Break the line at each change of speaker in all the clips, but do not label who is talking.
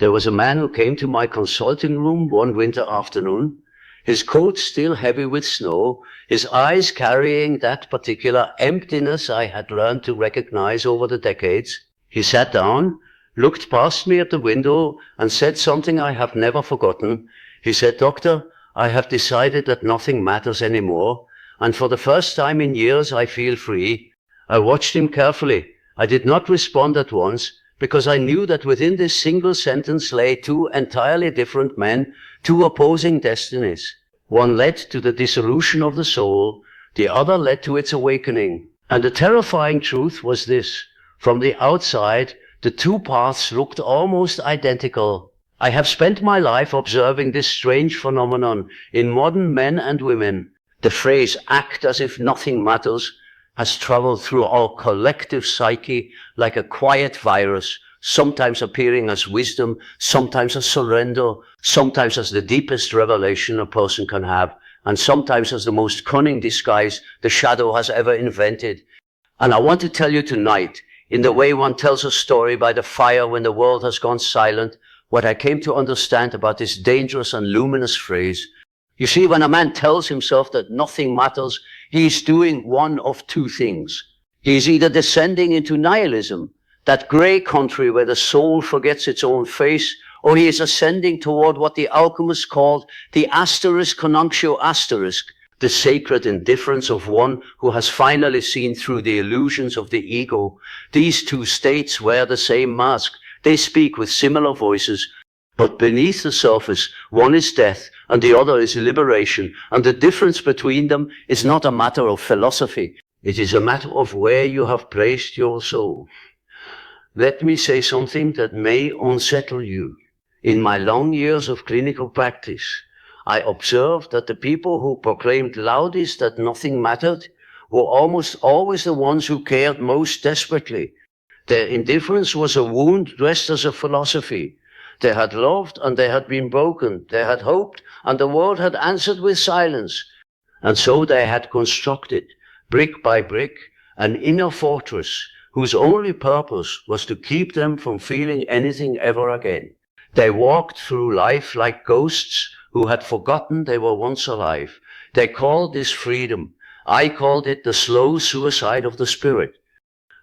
There was a man who came to my consulting room one winter afternoon, his coat still heavy with snow, his eyes carrying that particular emptiness I had learned to recognize over the decades. He sat down, looked past me at the window, and said something I have never forgotten. He said, "Doctor, I have decided that nothing matters anymore, and for the first time in years I feel free." I watched him carefully. I did not respond at once, because I knew that within this single sentence lay two entirely different men, two opposing destinies. One led to the dissolution of the soul, the other led to its awakening. And the terrifying truth was this: from the outside, the two paths looked almost identical. I have spent my life observing this strange phenomenon in modern men and women. The phrase "act as if nothing matters" has traveled through our collective psyche like a quiet virus, sometimes appearing as wisdom, sometimes as surrender, sometimes as the deepest revelation a person can have, and sometimes as the most cunning disguise the shadow has ever invented. And I want to tell you tonight, in the way one tells a story by the fire when the world has gone silent, what I came to understand about this dangerous and luminous phrase. You see, when a man tells himself that nothing matters, he is doing one of two things. He is either descending into nihilism, that grey country where the soul forgets its own face, or he is ascending toward what the alchemists called the asterisk conjunctio asterisk, the sacred indifference of one who has finally seen through the illusions of the ego. These two states wear the same mask. They speak with similar voices, but beneath the surface, one is death and the other is liberation, and the difference between them is not a matter of philosophy. It is a matter of where you have placed your soul. Let me say something that may unsettle you. In my long years of clinical practice, I observed that the people who proclaimed loudest that nothing mattered were almost always the ones who cared most desperately. Their indifference was a wound dressed as a philosophy. They had loved and they had been broken. They had hoped and the world had answered with silence. And so they had constructed, brick by brick, an inner fortress whose only purpose was to keep them from feeling anything ever again. They walked through life like ghosts who had forgotten they were once alive. They called this freedom. I called it the slow suicide of the spirit.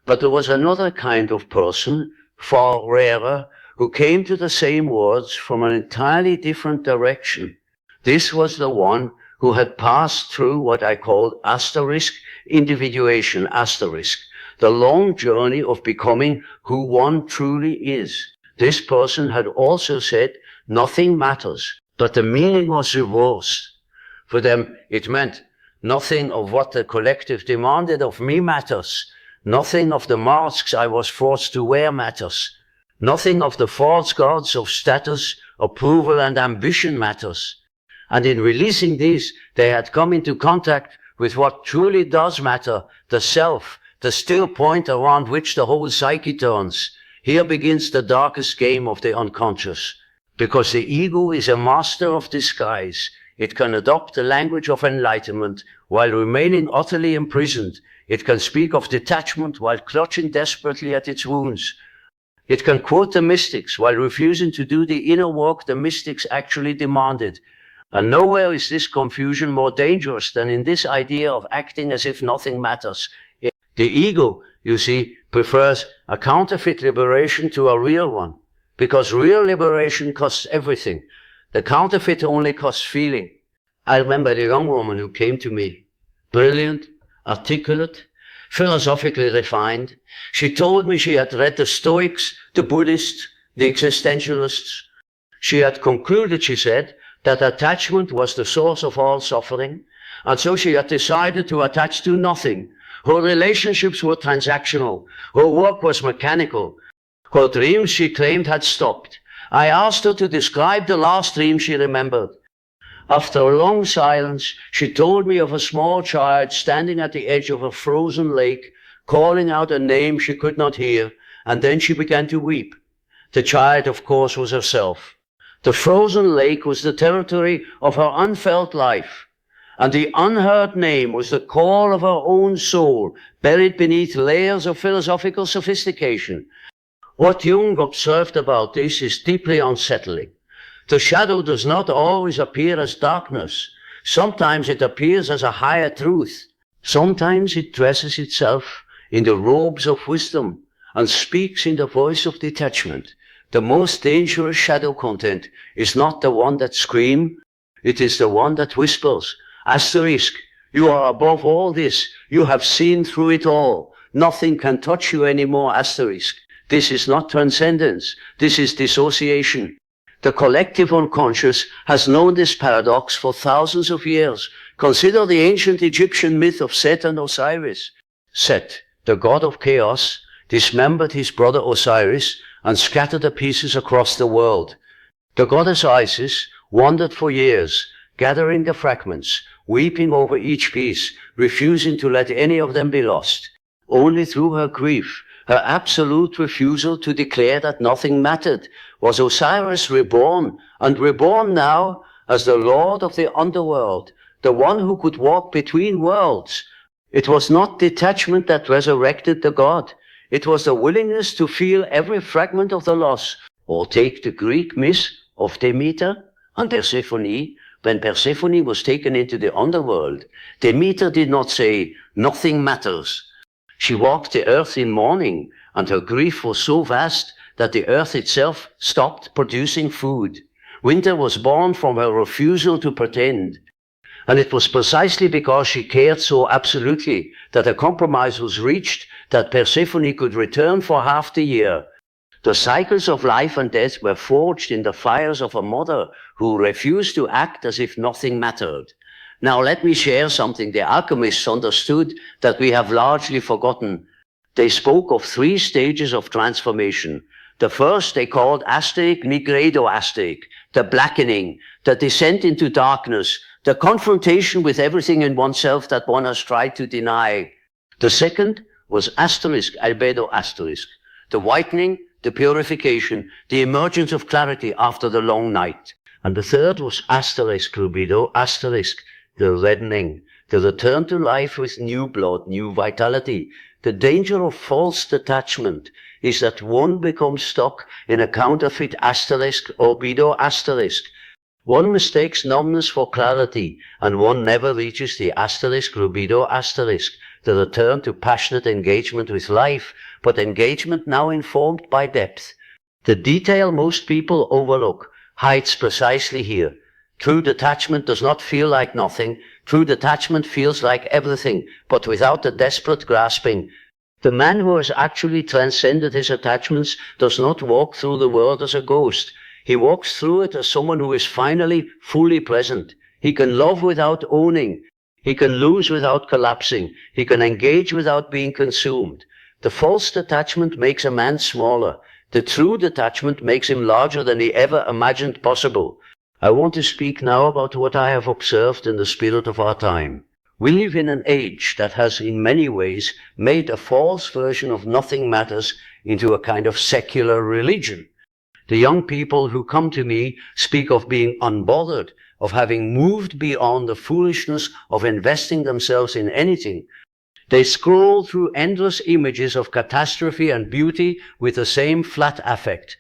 But there was another kind of person, far rarer, who came to the same words from an entirely different direction. This was the one who had passed through what I called asterisk individuation, asterisk, the long journey of becoming who one truly is. This person had also said nothing matters, but the meaning was reversed. For them, it meant nothing of what the collective demanded of me matters. Nothing of the masks I was forced to wear matters. Nothing of the false gods of status, approval, and ambition matters. And in releasing these, they had come into contact with what truly does matter, the self, the still point around which the whole psyche turns. Here begins the darkest game of the unconscious. Because the ego is a master of disguise. It can adopt the language of enlightenment while remaining utterly imprisoned. It can speak of detachment while clutching desperately at its wounds. It can quote the mystics while refusing to do the inner work the mystics actually demanded. And nowhere is this confusion more dangerous than in this idea of acting as if nothing matters. The ego, you see, prefers a counterfeit liberation to a real one, because real liberation costs everything. The counterfeit only costs feeling. I remember the young woman who came to me, brilliant, articulate, philosophically refined. She told me she had read the Stoics, the Buddhists, the existentialists. She had concluded, she said, that attachment was the source of all suffering, and so she had decided to attach to nothing. Her relationships were transactional. Her work was mechanical. Her dreams, she claimed, had stopped. I asked her to describe the last dream she remembered. After a long silence, she told me of a small child standing at the edge of a frozen lake, calling out a name she could not hear, and then she began to weep. The child, of course, was herself. The frozen lake was the territory of her unfelt life, and the unheard name was the call of her own soul, buried beneath layers of philosophical sophistication. What Jung observed about this is deeply unsettling. The shadow does not always appear as darkness. Sometimes it appears as a higher truth. Sometimes it dresses itself in the robes of wisdom and speaks in the voice of detachment. The most dangerous shadow content is not the one that screams, it is the one that whispers. Asterisk, you are above all this. You have seen through it all. Nothing can touch you anymore, asterisk. This is not transcendence. This is dissociation. The collective unconscious has known this paradox for thousands of years. Consider the ancient Egyptian myth of Set and Osiris. Set, the god of chaos, dismembered his brother Osiris and scattered the pieces across the world. The goddess Isis wandered for years, gathering the fragments, weeping over each piece, refusing to let any of them be lost. Only through her grief, her absolute refusal to declare that nothing mattered, was Osiris reborn, and reborn now as the lord of the underworld, the one who could walk between worlds. It was not detachment that resurrected the god. It was the willingness to feel every fragment of the loss. Or take the Greek myth of Demeter and Persephone. When Persephone was taken into the underworld, Demeter did not say, "Nothing matters." She walked the earth in mourning, and her grief was so vast that the earth itself stopped producing food. Winter was born from her refusal to pretend. And it was precisely because she cared so absolutely that a compromise was reached that Persephone could return for half the year. The cycles of life and death were forged in the fires of a mother who refused to act as if nothing mattered. Now let me share something the alchemists understood that we have largely forgotten. They spoke of 3 stages of transformation. The first they called asterisk nigredo asterisk, the blackening, the descent into darkness, the confrontation with everything in oneself that one has tried to deny. The second was asterisk albedo asterisk, the whitening, the purification, the emergence of clarity after the long night. And the third was asterisk rubido asterisk, the reddening, the return to life with new blood, new vitality. The danger of false detachment is that one becomes stuck in a counterfeit asterisk orbido asterisk. One mistakes numbness for clarity, and one never reaches the asterisk rubido asterisk, the return to passionate engagement with life, but engagement now informed by depth. The detail most people overlook hides precisely here. True detachment does not feel like nothing. True detachment feels like everything, but without the desperate grasping. The man who has actually transcended his attachments does not walk through the world as a ghost. He walks through it as someone who is finally fully present. He can love without owning. He can lose without collapsing. He can engage without being consumed. The false detachment makes a man smaller. The true detachment makes him larger than he ever imagined possible. I want to speak now about what I have observed in the spirit of our time. We live in an age that has in many ways made a false version of nothing matters into a kind of secular religion. The young people who come to me speak of being unbothered, of having moved beyond the foolishness of investing themselves in anything. They scroll through endless images of catastrophe and beauty with the same flat affect.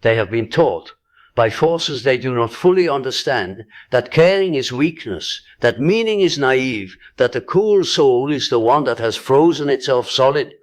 They have been taught, by forces they do not fully understand, that caring is weakness, that meaning is naive, that the cool soul is the one that has frozen itself solid.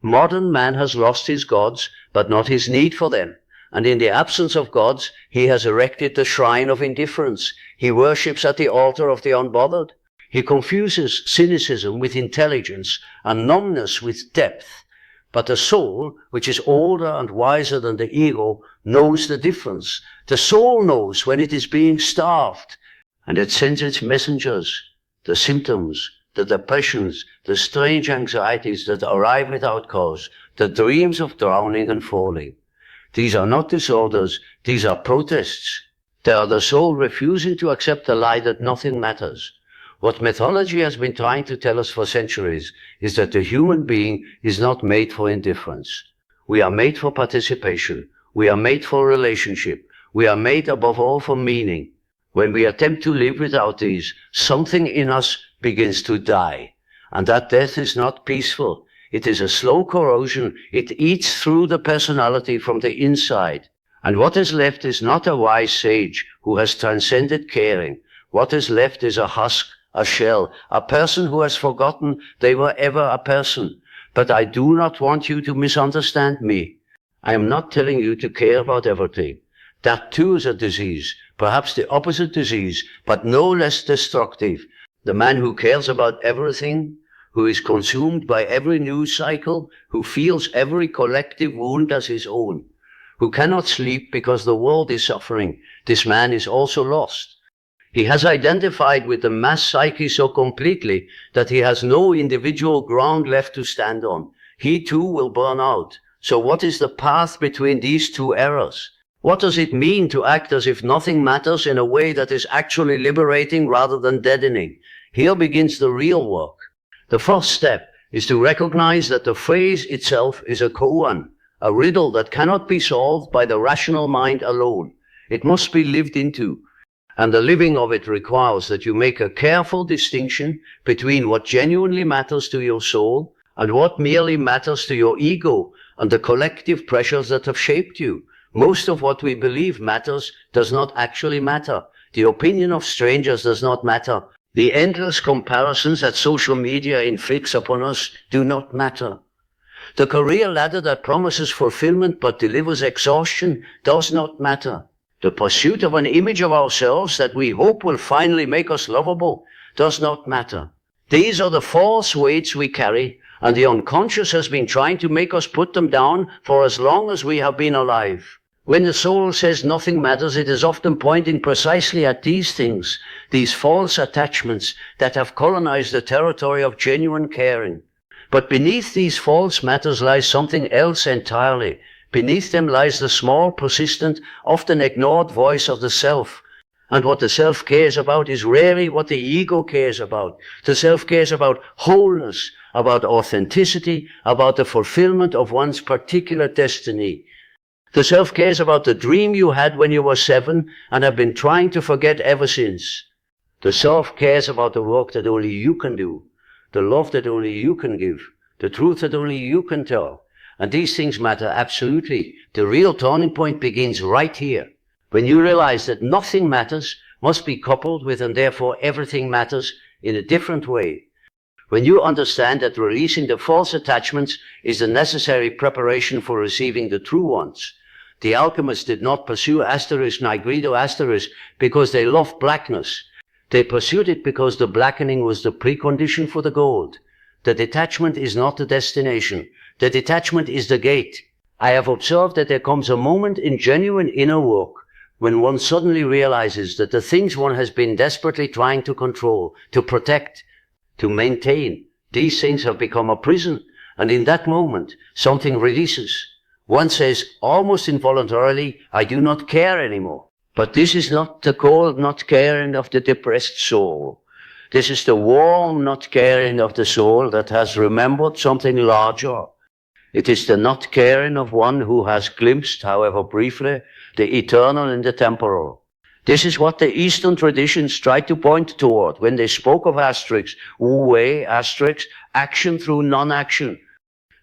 Modern man has lost his gods, but not his need for them. And in the absence of gods, he has erected the shrine of indifference. He worships at the altar of the unbothered. He confuses cynicism with intelligence and numbness with depth. But the soul, which is older and wiser than the ego, knows the difference. The soul knows when it is being starved, and it sends its messengers, the symptoms, the depressions, the strange anxieties that arrive without cause, the dreams of drowning and falling. These are not disorders, these are protests. They are the soul refusing to accept the lie that nothing matters. What mythology has been trying to tell us for centuries is that the human being is not made for indifference. We are made for participation. We are made for relationship. We are made above all for meaning. When we attempt to live without these, something in us begins to die. And that death is not peaceful. It is a slow corrosion. It eats through the personality from the inside. And what is left is not a wise sage who has transcended caring. What is left is a husk, a shell, a person who has forgotten they were ever a person. But I do not want you to misunderstand me. I am not telling you to care about everything. That too is a disease, perhaps the opposite disease, but no less destructive. The man who cares about everything, who is consumed by every news cycle, who feels every collective wound as his own, who cannot sleep because the world is suffering, this man is also lost. He has identified with the mass psyche so completely that he has no individual ground left to stand on. He too will burn out. So what is the path between these two errors? What does it mean to act as if nothing matters in a way that is actually liberating rather than deadening? Here begins the real work. The first step is to recognize that the phrase itself is a koan, a riddle that cannot be solved by the rational mind alone. It must be lived into. And the living of it requires that you make a careful distinction between what genuinely matters to your soul and what merely matters to your ego and the collective pressures that have shaped you. Most of what we believe matters does not actually matter. The opinion of strangers does not matter. The endless comparisons that social media inflicts upon us do not matter. The career ladder that promises fulfillment but delivers exhaustion does not matter. The pursuit of an image of ourselves that we hope will finally make us lovable does not matter. These are the false weights we carry, and the unconscious has been trying to make us put them down for as long as we have been alive. When the soul says nothing matters, it is often pointing precisely at these things, these false attachments that have colonized the territory of genuine caring. But beneath these false matters lies something else entirely. Beneath them lies the small, persistent, often ignored voice of the self. And what the self cares about is rarely what the ego cares about. The self cares about wholeness, about authenticity, about the fulfillment of one's particular destiny. The self cares about the dream you had when you were 7 and have been trying to forget ever since. The self cares about the work that only you can do, the love that only you can give, the truth that only you can tell. And these things matter absolutely. The real turning point begins right here, when you realize that nothing matters must be coupled with and therefore everything matters in a different way. When you understand that releasing the false attachments is the necessary preparation for receiving the true ones. The alchemists did not pursue asterisk nigredo asterisk because they loved blackness. They pursued it because the blackening was the precondition for the gold. The detachment is not the destination. The detachment is the gate. I have observed that there comes a moment in genuine inner work when one suddenly realizes that the things one has been desperately trying to control, to protect, to maintain, these things have become a prison, and in that moment, something releases. One says, almost involuntarily, I do not care anymore. But this is not the cold not caring of the depressed soul. This is the warm not caring of the soul that has remembered something larger. It is the not caring of one who has glimpsed, however briefly, the eternal and the temporal. This is what the Eastern traditions tried to point toward when they spoke of asterisks, wu-wei, asterisks, action through non-action.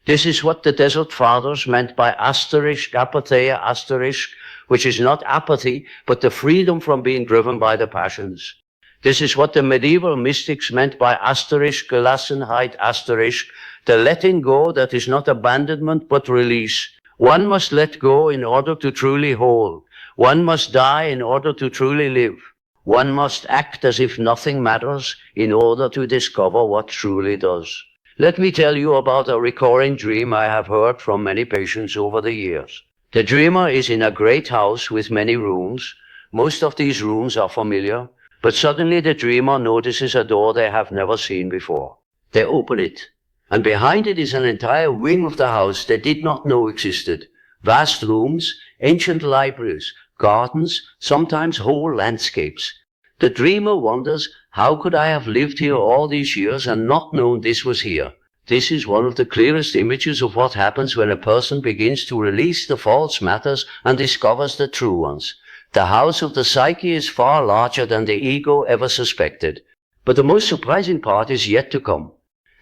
This is what the Desert Fathers meant by asterisk, apatheia, asterisk, which is not apathy, but the freedom from being driven by the passions. This is what the medieval mystics meant by asterisk, Gelassenheit, asterisk, the letting go that is not abandonment but release. One must let go in order to truly hold. One must die in order to truly live. One must act as if nothing matters in order to discover what truly does. Let me tell you about a recurring dream I have heard from many patients over the years. The dreamer is in a great house with many rooms. Most of these rooms are familiar, but suddenly the dreamer notices a door they have never seen before. They open it, and behind it is an entire wing of the house they did not know existed. Vast rooms, ancient libraries, gardens, sometimes whole landscapes. The dreamer wonders, how could I have lived here all these years and not known this was here? This is one of the clearest images of what happens when a person begins to release the false matters and discovers the true ones. The house of the psyche is far larger than the ego ever suspected. But the most surprising part is yet to come.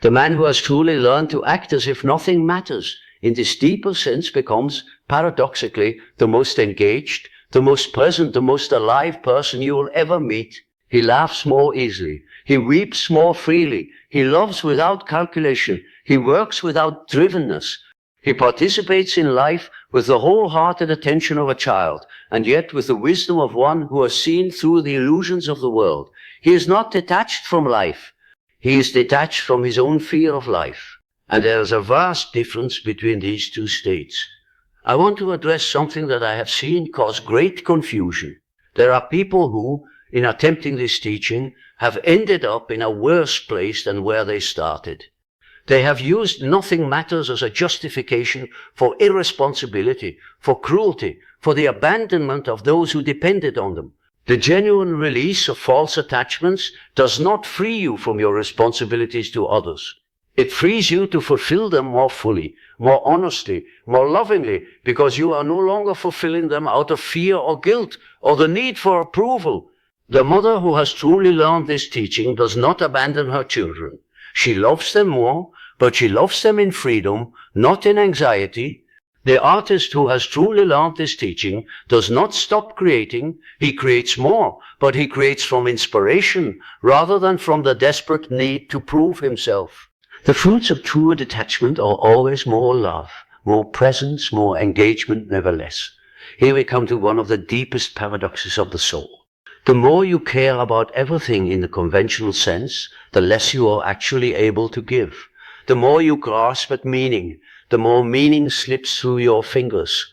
The man who has truly learned to act as if nothing matters, in this deeper sense, becomes, paradoxically, the most engaged, the most present, the most alive person you will ever meet. He laughs more easily. He weeps more freely. He loves without calculation. He works without drivenness. He participates in life with the wholehearted attention of a child, and yet with the wisdom of one who has seen through the illusions of the world. He is not detached from life. He is detached from his own fear of life. And there is a vast difference between these two states. I want to address something that I have seen cause great confusion. There are people who, in attempting this teaching, have ended up in a worse place than where they started. They have used nothing matters as a justification for irresponsibility, for cruelty, for the abandonment of those who depended on them. The genuine release of false attachments does not free you from your responsibilities to others. It frees you to fulfill them more fully, more honestly, more lovingly, because you are no longer fulfilling them out of fear or guilt or the need for approval. The mother who has truly learned this teaching does not abandon her children. She loves them more, but she loves them in freedom, not in anxiety. The artist who has truly learned this teaching does not stop creating. He creates more, but he creates from inspiration rather than from the desperate need to prove himself. The fruits of true detachment are always more love, more presence, more engagement, never less. Here we come to one of the deepest paradoxes of the soul. The more you care about everything in the conventional sense, the less you are actually able to give. The more you grasp at meaning, the more meaning slips through your fingers.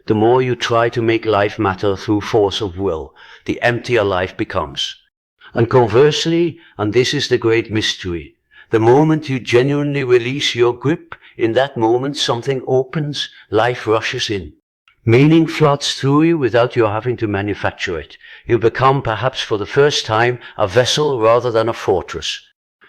The more you try to make life matter through force of will, the emptier life becomes. And conversely, and this is the great mystery, the moment you genuinely release your grip, in that moment something opens, life rushes in. Meaning floods through you without you having to manufacture it. You become, perhaps for the first time, a vessel rather than a fortress.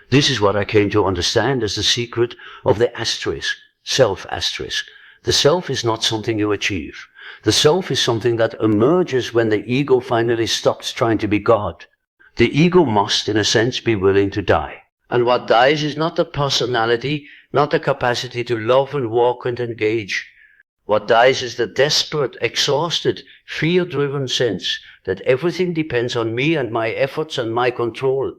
This is what I came to understand as the secret of the asterisk, self-asterisk. The self is not something you achieve. The self is something that emerges when the ego finally stops trying to be God. The ego must, in a sense, be willing to die. And what dies is not the personality, not the capacity to love and walk and engage. What dies is the desperate, exhausted, fear-driven sense that everything depends on me and my efforts and my control.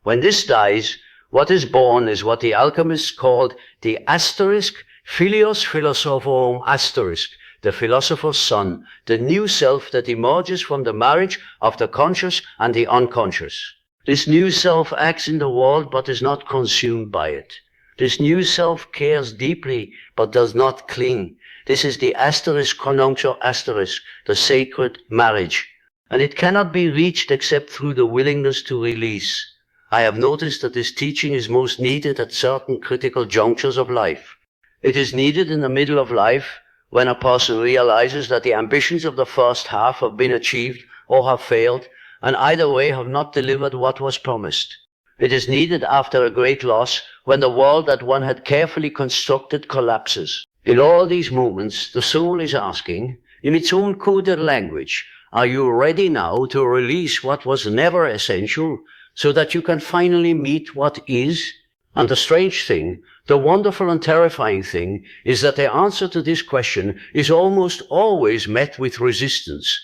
When this dies, what is born is what the alchemists called the asterisk, philios philosophorum asterisk, the philosopher's son, the new self that emerges from the marriage of the conscious and the unconscious. This new self acts in the world but is not consumed by it. This new self cares deeply but does not cling. This is the asterisk conjuncture asterisk, the sacred marriage. And it cannot be reached except through the willingness to release. I have noticed that this teaching is most needed at certain critical junctures of life. It is needed in the middle of life when a person realizes that the ambitions of the first half have been achieved or have failed, and either way have not delivered what was promised. It is needed after a great loss when the world that one had carefully constructed collapses. In all these moments, the soul is asking, in its own coded language, are you ready now to release what was never essential, so that you can finally meet what is? And the strange thing, the wonderful and terrifying thing, is that the answer to this question is almost always met with resistance.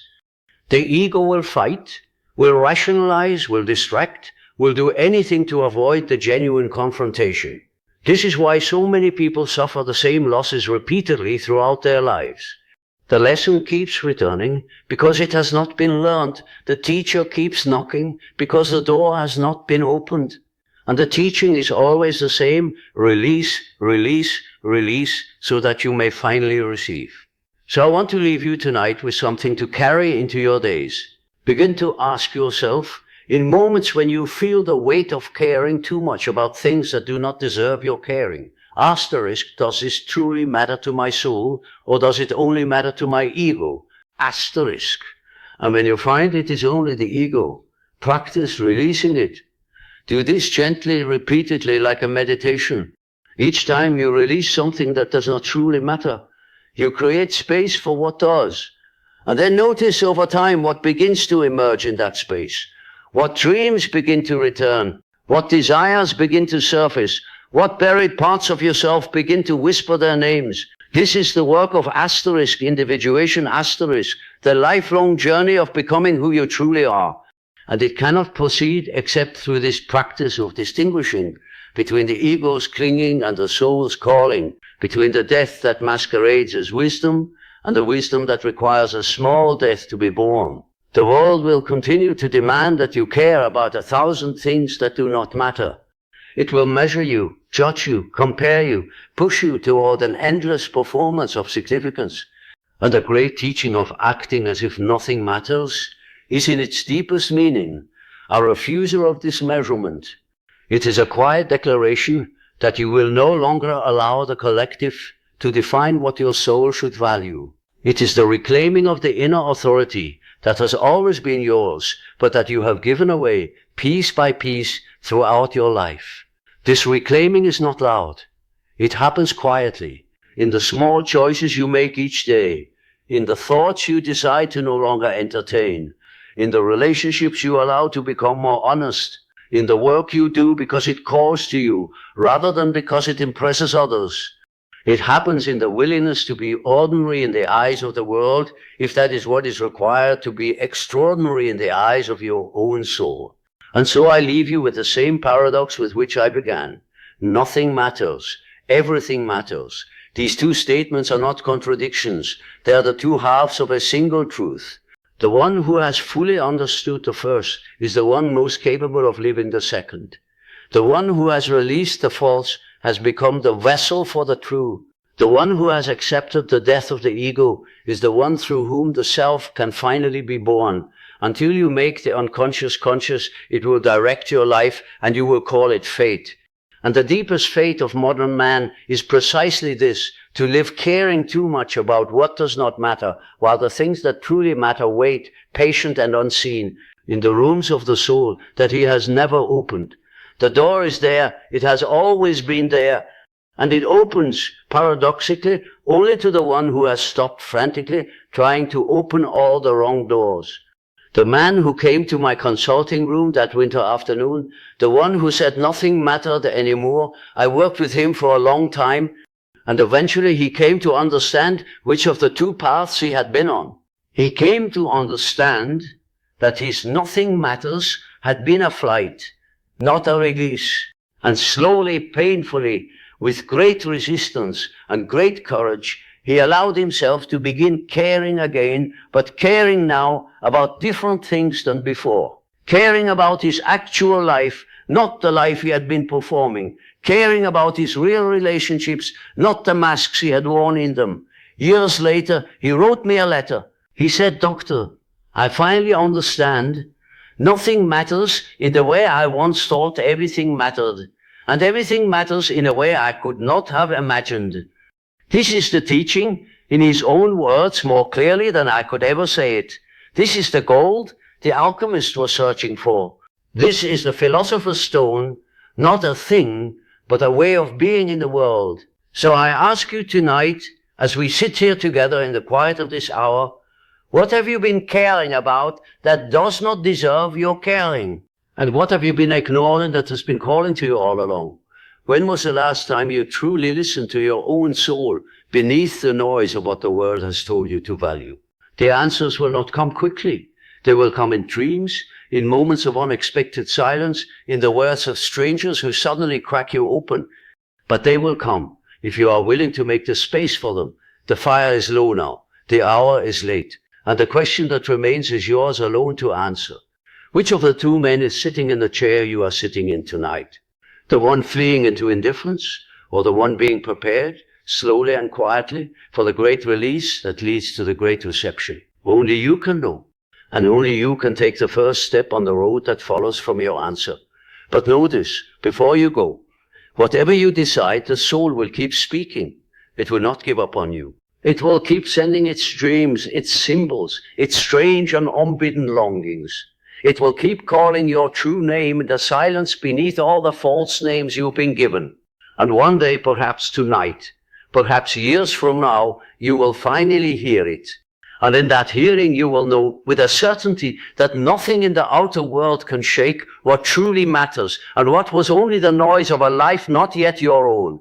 The ego will fight, will rationalize, will distract, will do anything to avoid the genuine confrontation. This is why so many people suffer the same losses repeatedly throughout their lives. The lesson keeps returning because it has not been learned. The teacher keeps knocking because the door has not been opened. And the teaching is always the same: release, release, release, so that you may finally receive. So I want to leave you tonight with something to carry into your days. Begin to ask yourself, in moments when you feel the weight of caring too much about things that do not deserve your caring, asterisk, does this truly matter to my soul, or does it only matter to my ego? Asterisk. And when you find it is only the ego, practice releasing it. Do this gently, repeatedly, like a meditation. Each time you release something that does not truly matter, you create space for what does. And then notice over time what begins to emerge in that space. What dreams begin to return. What desires begin to surface. What buried parts of yourself begin to whisper their names? This is the work of asterisk, individuation asterisk, the lifelong journey of becoming who you truly are. And it cannot proceed except through this practice of distinguishing between the ego's clinging and the soul's calling, between the death that masquerades as wisdom and the wisdom that requires a small death to be born. The world will continue to demand that you care about 1,000 things that do not matter. It will measure you, judge you, compare you, push you toward an endless performance of significance. And the great teaching of acting as if nothing matters is in its deepest meaning a refusal of this measurement. It is a quiet declaration that you will no longer allow the collective to define what your soul should value. It is the reclaiming of the inner authority that has always been yours, but that you have given away piece by piece throughout your life. This reclaiming is not loud. It happens quietly, in the small choices you make each day, in the thoughts you decide to no longer entertain, in the relationships you allow to become more honest, in the work you do because it calls to you, rather than because it impresses others. It happens in the willingness to be ordinary in the eyes of the world, if that is what is required to be extraordinary in the eyes of your own soul. And so I leave you with the same paradox with which I began. Nothing matters. Everything matters. These two statements are not contradictions. They are the two halves of a single truth. The one who has fully understood the first is the one most capable of living the second. The one who has released the false has become the vessel for the true. The one who has accepted the death of the ego is the one through whom the self can finally be born. Until you make the unconscious conscious, it will direct your life and you will call it fate. And the deepest fate of modern man is precisely this, to live caring too much about what does not matter, while the things that truly matter wait, patient and unseen, in the rooms of the soul that he has never opened. The door is there, it has always been there, and it opens, paradoxically, only to the one who has stopped frantically trying to open all the wrong doors. The man who came to my consulting room that winter afternoon, the one who said nothing mattered anymore, I worked with him for a long time, and eventually he came to understand which of the two paths he had been on. He came to understand that his nothing matters had been a flight, not a release. And slowly, painfully, with great resistance and great courage, he allowed himself to begin caring again, but caring now about different things than before. Caring about his actual life, not the life he had been performing. Caring about his real relationships, not the masks he had worn in them. Years later, he wrote me a letter. He said, "Doctor, I finally understand. Nothing matters in the way I once thought everything mattered. And everything matters in a way I could not have imagined." This is the teaching, in his own words, more clearly than I could ever say it. This is the gold the alchemist was searching for. This is the philosopher's stone, not a thing, but a way of being in the world. So I ask you tonight, as we sit here together in the quiet of this hour, what have you been caring about that does not deserve your caring? And what have you been ignoring that has been calling to you all along? When was the last time you truly listened to your own soul beneath the noise of what the world has told you to value? The answers will not come quickly. They will come in dreams, in moments of unexpected silence, in the words of strangers who suddenly crack you open. But they will come if you are willing to make the space for them. The fire is low now. The hour is late. And the question that remains is yours alone to answer. Which of the two men is sitting in the chair you are sitting in tonight? The one fleeing into indifference, or the one being prepared, slowly and quietly, for the great release that leads to the great reception? Only you can know, and only you can take the first step on the road that follows from your answer. But know this, before you go, whatever you decide, the soul will keep speaking. It will not give up on you. It will keep sending its dreams, its symbols, its strange and unbidden longings. It will keep calling your true name in the silence beneath all the false names you've been given. And one day, perhaps tonight, perhaps years from now, you will finally hear it. And in that hearing, you will know with a certainty that nothing in the outer world can shake what truly matters and what was only the noise of a life not yet your own.